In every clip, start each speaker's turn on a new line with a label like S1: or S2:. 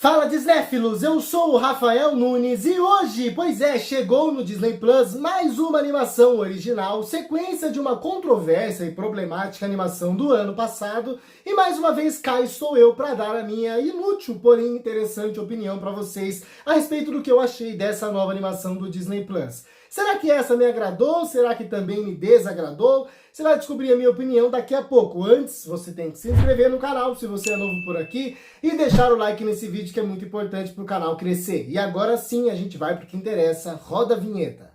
S1: Fala Disnéfilos, eu sou o Rafael Nunes e hoje, chegou no Disney Plus mais uma animação original, sequência de uma controversa e problemática animação do ano passado, e mais uma vez cá estou eu para dar a minha inútil, porém interessante opinião para vocês a respeito do que eu achei dessa nova animação do Disney Plus. Será que essa me agradou? Será que também me desagradou? Você vai descobrir a minha opinião daqui a pouco. Antes, você tem que se inscrever no canal, se você é novo por aqui, e deixar o like nesse vídeo que é muito importante para o canal crescer. E agora sim, a gente vai para o que interessa. Roda a vinheta.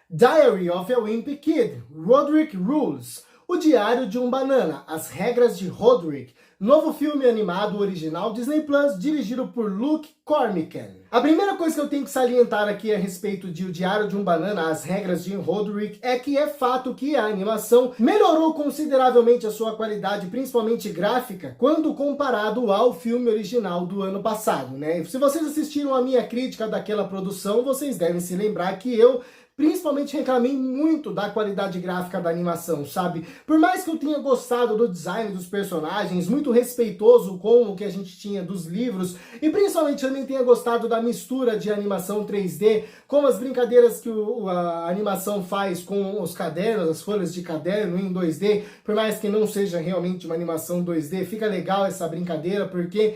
S1: Diary of a Wimpy Kid, Roderick Rules. O Diário de um Banana, As Regras de Roderick, novo filme animado original Disney Plus, dirigido por Luke Cormican. A primeira coisa que eu tenho que salientar aqui a respeito de O Diário de um Banana, As Regras de Roderick, é que é fato que a animação melhorou consideravelmente a sua qualidade, principalmente gráfica, quando comparado ao filme original do ano passado, né? Se vocês assistiram a minha crítica daquela produção, vocês devem se lembrar que eu principalmente reclamei muito da qualidade gráfica da animação, sabe? Por mais que eu tenha gostado do design dos personagens, muito respeitoso com o que a gente tinha dos livros, e principalmente também tenha gostado da mistura de animação 3D, com as brincadeiras que a animação faz com os cadernos, as folhas de caderno em 2D, por mais que não seja realmente uma animação 2D, fica legal essa brincadeira, porque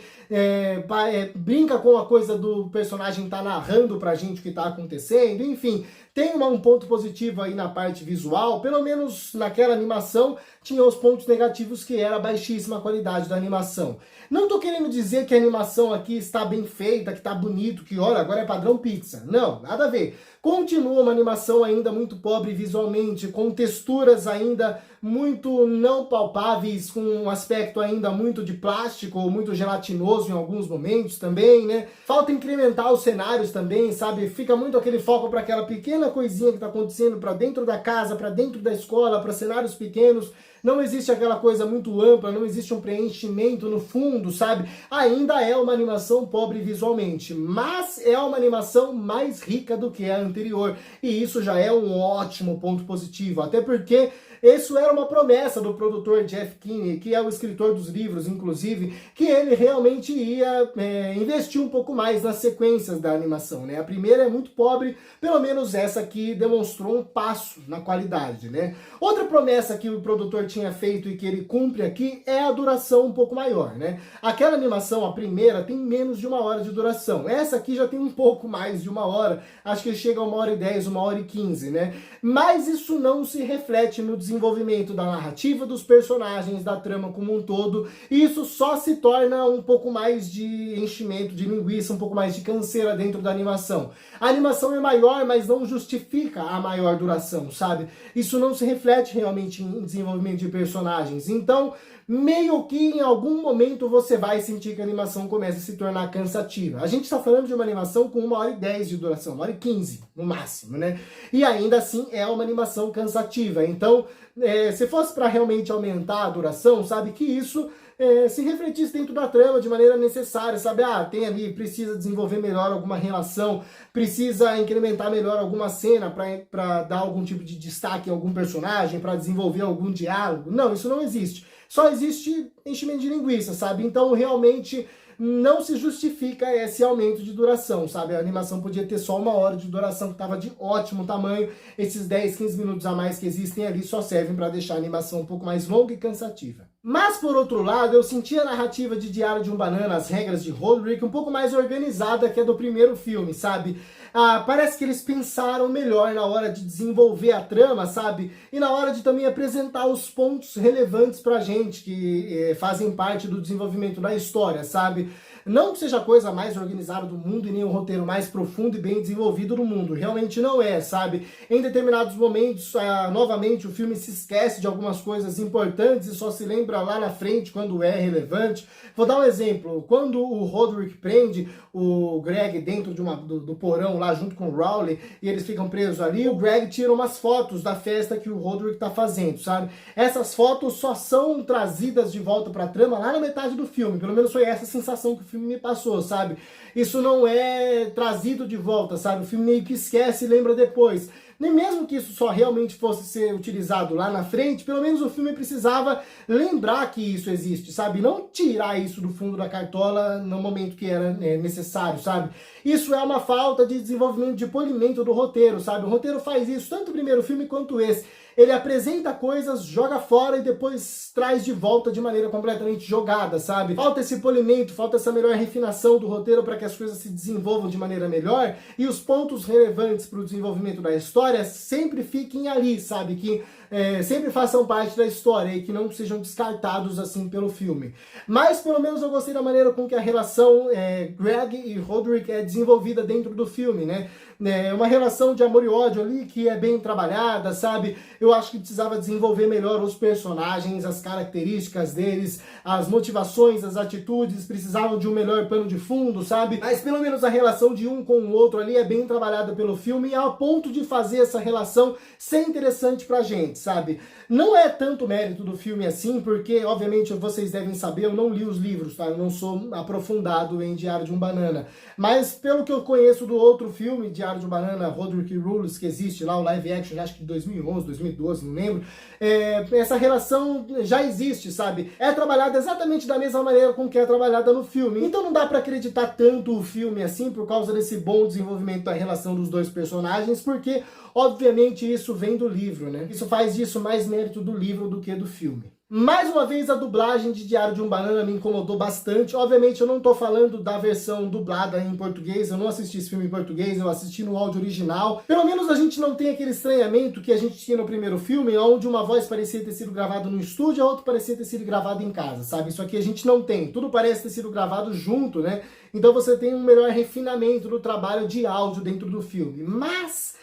S1: brinca com a coisa do personagem estar narrando pra gente o que tá acontecendo, enfim. Tem um ponto positivo aí na parte visual, pelo menos naquela animação tinha os pontos negativos que era a baixíssima qualidade da animação. Não tô querendo dizer que a animação aqui está bem feita, que tá bonito, que olha, agora é padrão Pixar. Não, nada a ver. Continua uma animação ainda muito pobre visualmente, com texturas ainda muito não palpáveis, com um aspecto ainda muito de plástico, muito gelatinoso em alguns momentos também, né? Falta incrementar os cenários também, sabe? Fica muito aquele foco para aquela pequena coisinha que tá acontecendo para dentro da casa, para dentro da escola, para cenários pequenos. Não existe aquela coisa muito ampla, não existe um preenchimento no fundo, sabe? Ainda é uma animação pobre visualmente, mas é uma animação mais rica do que a anterior. E isso já é um ótimo ponto positivo, até porque isso era uma promessa do produtor Jeff Kinney, que é o escritor dos livros, inclusive, que ele realmente ia investir um pouco mais nas sequências da animação, né? A primeira é muito pobre, pelo menos essa aqui demonstrou um passo na qualidade, né? Outra promessa que o produtor tinha feito e que ele cumpre aqui é a duração um pouco maior, né? Aquela animação, a primeira, tem menos de 1 hora de duração. Essa aqui já tem um pouco mais de 1 hora, acho que chega a 1h10, 1h15, né? Mas isso não se reflete no desenvolvimento da narrativa dos personagens, da trama como um todo, e isso só se torna um pouco mais de enchimento de linguiça, um pouco mais de canseira dentro da animação. A animação é maior, mas não justifica a maior duração, sabe? Isso não se reflete realmente em desenvolvimento de personagens, então meio que em algum momento você vai sentir que a animação começa a se tornar cansativa. A gente está falando de uma animação com 1h10 de duração, 1h15 no máximo, né? E ainda assim é uma animação cansativa. Então, se fosse para realmente aumentar a duração, sabe, que isso se refletisse dentro da trama de maneira necessária, sabe? Tem ali, precisa desenvolver melhor alguma relação, precisa incrementar melhor alguma cena para dar algum tipo de destaque a algum personagem, para desenvolver algum diálogo. Não, isso não existe. Só existe enchimento de linguiça, sabe? Então, realmente, não se justifica esse aumento de duração, sabe? A animação podia ter só 1 hora de duração, que estava de ótimo tamanho. Esses 10, 15 minutos a mais que existem ali só servem para deixar a animação um pouco mais longa e cansativa. Mas, por outro lado, eu senti a narrativa de Diário de um Banana, As Regras de Roderick, um pouco mais organizada que a do primeiro filme, sabe? Parece que eles pensaram melhor na hora de desenvolver a trama, sabe? E na hora de também apresentar os pontos relevantes pra gente, que fazem parte do desenvolvimento da história, sabe? Não que seja a coisa mais organizada do mundo e nem o roteiro mais profundo e bem desenvolvido do mundo. Realmente não é, sabe? Em determinados momentos, novamente, o filme se esquece de algumas coisas importantes e só se lembra lá na frente quando é relevante. Vou dar um exemplo. Quando o Roderick prende o Greg dentro do porão lá junto com o Rowley e eles ficam presos ali, o Greg tira umas fotos da festa que o Roderick tá fazendo, sabe? Essas fotos só são trazidas de volta pra trama lá na metade do filme. Pelo menos foi essa a sensação que o filme me passou, sabe? Isso não é trazido de volta, sabe? O filme meio que esquece e lembra depois. Nem mesmo que isso só realmente fosse ser utilizado lá na frente, pelo menos o filme precisava lembrar que isso existe, sabe? Não tirar isso do fundo da cartola no momento que era necessário, sabe? Isso é uma falta de desenvolvimento, de polimento do roteiro, sabe? O roteiro faz isso, tanto o primeiro filme quanto esse. Ele apresenta coisas, joga fora e depois traz de volta de maneira completamente jogada, sabe? Falta esse polimento, falta essa melhor refinação do roteiro para que as coisas se desenvolvam de maneira melhor e os pontos relevantes para o desenvolvimento da história sempre fiquem ali, sabe? Que sempre façam parte da história e que não sejam descartados assim pelo filme. Mas pelo menos eu gostei da maneira com que a relação Greg e Roderick é desenvolvida dentro do filme, né? É uma relação de amor e ódio ali que é bem trabalhada, sabe? Eu acho que precisava desenvolver melhor os personagens, as características deles, as motivações, as atitudes, precisavam de um melhor pano de fundo, sabe? Mas pelo menos a relação de um com o outro ali é bem trabalhada pelo filme e a ponto de fazer essa relação ser interessante pra gente, sabe? Não é tanto mérito do filme assim, porque obviamente vocês devem saber, eu não li os livros, tá? Eu não sou aprofundado em Diário de um Banana. Mas pelo que eu conheço do outro filme, Diário de um Banana, Roderick Rules, que existe lá, o live action, acho que de 2011, 2012, não lembro, essa relação já existe, sabe? É trabalhada exatamente da mesma maneira com que é trabalhada no filme. Então não dá pra acreditar tanto o filme assim, por causa desse bom desenvolvimento da relação dos dois personagens, porque obviamente isso vem do livro, né? Isso faz disso mais mérito do livro do que do filme. Mais uma vez, a dublagem de Diário de um Banana me incomodou bastante. Obviamente, eu não tô falando da versão dublada em português, eu não assisti esse filme em português, eu assisti no áudio original. Pelo menos a gente não tem aquele estranhamento que a gente tinha no primeiro filme, onde uma voz parecia ter sido gravada no estúdio e a outra parecia ter sido gravada em casa, sabe? Isso aqui a gente não tem. Tudo parece ter sido gravado junto, né? Então você tem um melhor refinamento do trabalho de áudio dentro do filme. Mas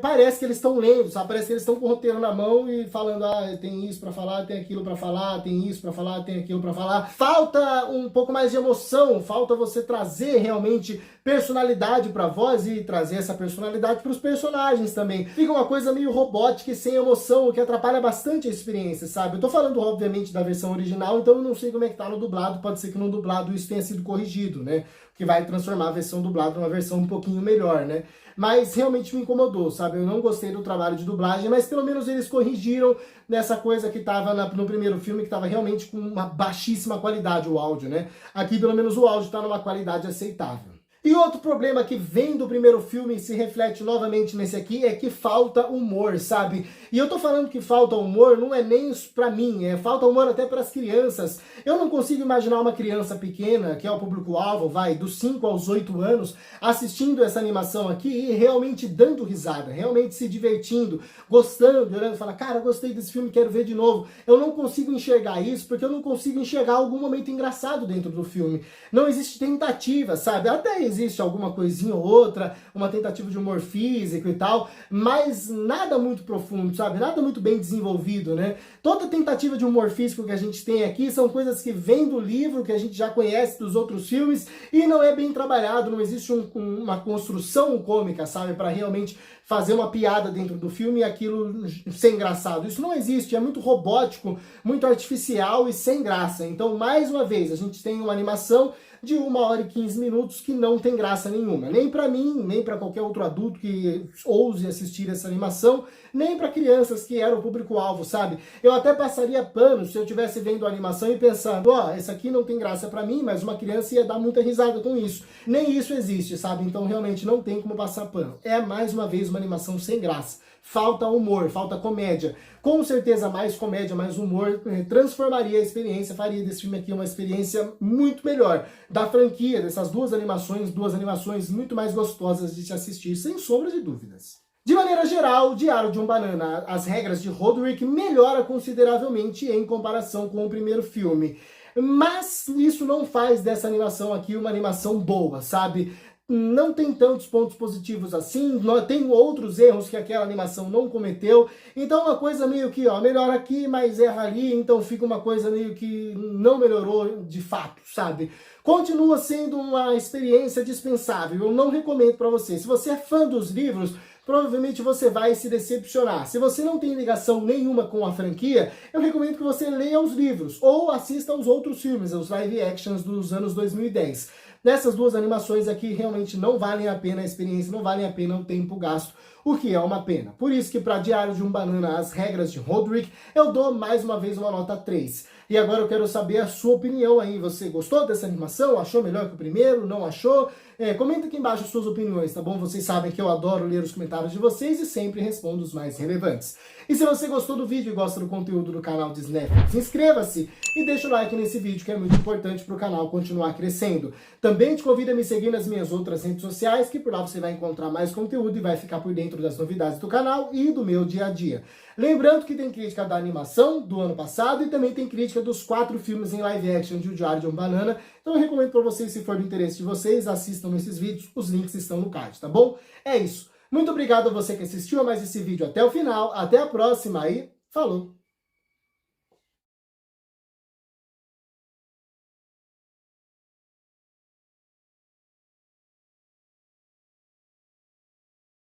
S1: parece que eles estão lendo, sabe? Parece que eles estão com o roteiro na mão e falando, tem isso pra falar, tem aquilo pra falar, tem isso pra falar, tem aquilo pra falar. Falta um pouco mais de emoção, falta você trazer realmente personalidade pra voz e trazer essa personalidade pros personagens também. Fica uma coisa meio robótica e sem emoção, o que atrapalha bastante a experiência, sabe? Eu tô falando, obviamente, da versão original, então eu não sei como é que tá no dublado, pode ser que no dublado isso tenha sido corrigido, né? Que vai transformar a versão dublada numa versão um pouquinho melhor, né? Mas realmente me incomodou, sabe? Eu não gostei do trabalho de dublagem, mas pelo menos eles corrigiram nessa coisa que estava no primeiro filme, que estava realmente com uma baixíssima qualidade o áudio, né? Aqui pelo menos o áudio está numa qualidade aceitável. E outro problema que vem do primeiro filme e se reflete novamente nesse aqui é que falta humor, sabe? E eu tô falando que falta humor, não é nem isso pra mim, falta humor até para as crianças. Eu não consigo imaginar uma criança pequena, que é o público-alvo, dos 5 aos 8 anos, assistindo essa animação aqui e realmente dando risada, realmente se divertindo, gostando, olhando e falando, cara, gostei desse filme, quero ver de novo. Eu não consigo enxergar isso porque eu não consigo enxergar algum momento engraçado dentro do filme. Não existe tentativa, sabe? Até existe alguma coisinha ou outra, uma tentativa de humor físico e tal, mas nada muito profundo, sabe? Nada muito bem desenvolvido, né? Toda tentativa de humor físico que a gente tem aqui são coisas que vêm do livro, que a gente já conhece dos outros filmes, e não é bem trabalhado, não existe uma construção cômica, sabe? Para realmente fazer uma piada dentro do filme e aquilo ser engraçado. Isso não existe, é muito robótico, muito artificial e sem graça. Então, mais uma vez, a gente tem uma animação de 1 hora e 15 minutos que não tem graça nenhuma. Nem pra mim, nem pra qualquer outro adulto que ouse assistir essa animação, nem pra crianças que eram o público-alvo, sabe? Eu até passaria pano se eu estivesse vendo a animação e pensando, essa aqui não tem graça pra mim, mas uma criança ia dar muita risada com isso. Nem isso existe, sabe? Então realmente não tem como passar pano. É mais uma vez uma animação sem graça. Falta humor, falta comédia. Com certeza mais comédia, mais humor transformaria a experiência, faria desse filme aqui uma experiência muito melhor. Da franquia, dessas duas animações muito mais gostosas de se assistir, sem sombra de dúvidas. De maneira geral, Diário de um Banana, as regras de Roderick melhora consideravelmente em comparação com o primeiro filme. Mas isso não faz dessa animação aqui uma animação boa, sabe? Não tem tantos pontos positivos assim, tem outros erros que aquela animação não cometeu, então uma coisa meio que, melhora aqui, mas erra ali, então fica uma coisa meio que não melhorou de fato, sabe? Continua sendo uma experiência dispensável, eu não recomendo pra você. Se você é fã dos livros, provavelmente você vai se decepcionar. Se você não tem ligação nenhuma com a franquia, eu recomendo que você leia os livros ou assista aos outros filmes, os live actions dos anos 2010. Dessas duas animações aqui, realmente não valem a pena a experiência, não valem a pena o tempo gasto, o que é uma pena. Por isso que para Diário de um Banana, As Regras de Roderick, eu dou mais uma vez uma nota 3. E agora eu quero saber a sua opinião aí. Você gostou dessa animação? Achou melhor que o primeiro? Não achou? Comenta aqui embaixo as suas opiniões, tá bom? Vocês sabem que eu adoro ler os comentários de vocês e sempre respondo os mais relevantes. E se você gostou do vídeo e gosta do conteúdo do canal de Snapchat, inscreva-se e deixa o like nesse vídeo, que é muito importante para o canal continuar crescendo. Também te convido a me seguir nas minhas outras redes sociais, que por lá você vai encontrar mais conteúdo e vai ficar por dentro das novidades do canal e do meu dia a dia. Lembrando que tem crítica da animação do ano passado e também tem crítica dos 4 filmes em live action de O Diário de um Banana. Então eu recomendo para vocês, se for do interesse de vocês, assistam esses vídeos, os links estão no card, tá bom? É isso. Muito obrigado a você que assistiu a mais esse vídeo até o final. Até a próxima e falou!